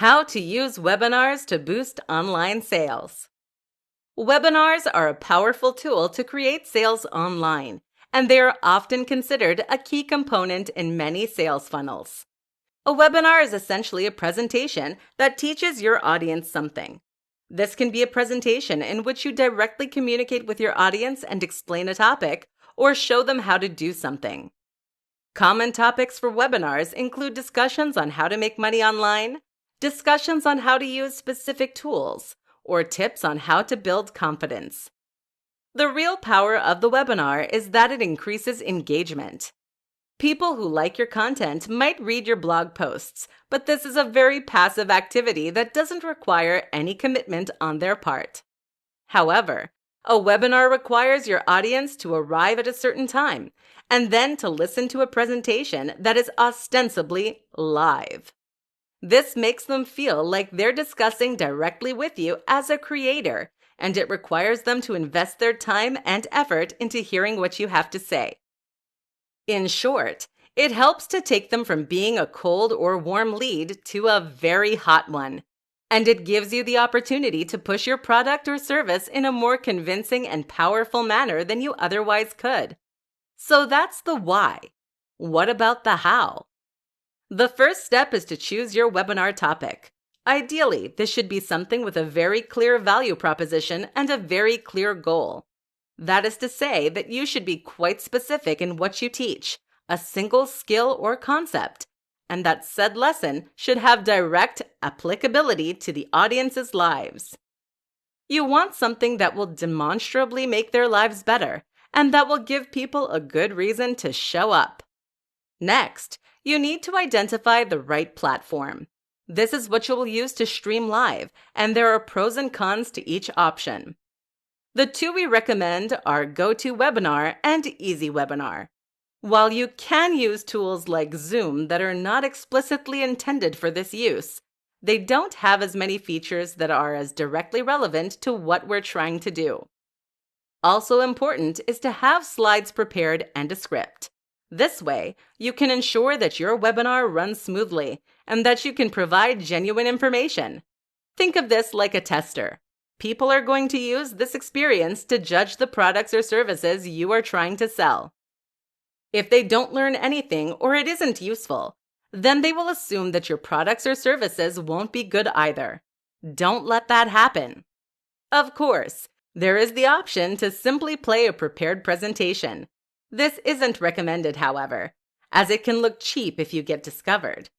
How to use webinars to boost online sales. Webinars are a powerful tool to create sales online, and they are often considered a key component in many sales funnels. A webinar is essentially a presentation that teaches your audience something. This can be a presentation in which you directly communicate with your audience and explain a topic, or show them how to do something. Common topics for webinars include discussions on how to make money online, discussions on how to use specific tools, or tips on how to build confidence. The real power of the webinar is that it increases engagement. People who like your content might read your blog posts, but this is a very passive activity that doesn't require any commitment on their part. However, a webinar requires your audience to arrive at a certain time and then to listen to a presentation that is ostensibly live. This makes them feel like they're discussing directly with you as a creator, and it requires them to invest their time and effort into hearing what you have to say. In short, it helps to take them from being a cold or warm lead to a very hot one, and it gives you the opportunity to push your product or service in a more convincing and powerful manner than you otherwise could. So that's the why. What about the how? The first step is to choose your webinar topic. Ideally, this should be something with a very clear value proposition and a very clear goal. That is to say that you should be quite specific in what you teach, a single skill or concept, and that said lesson should have direct applicability to the audience's lives. You want something that will demonstrably make their lives better, and that will give people a good reason to show up. Next, you need to identify the right platform. This is what you will use to stream live, and there are pros and cons to each option. The two we recommend are GoToWebinar and EasyWebinar. While you can use tools like Zoom that are not explicitly intended for this use, they don't have as many features that are as directly relevant to what we're trying to do. Also important is to have slides prepared and a script. This way, you can ensure that your webinar runs smoothly and that you can provide genuine information. Think of this like a tester. People are going to use this experience to judge the products or services you are trying to sell. If they don't learn anything or it isn't useful, then they will assume that your products or services won't be good either. Don't let that happen. Of course, there is the option to simply play a prepared presentation. This isn't recommended, however, as it can look cheap if you get discovered.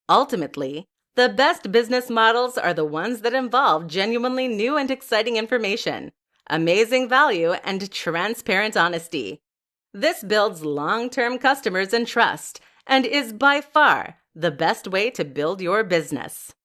Ultimately, the best business models are the ones that involve genuinely new and exciting information, amazing value, and transparent honesty. This builds long-term customers and trust, and is by far the best way to build your business.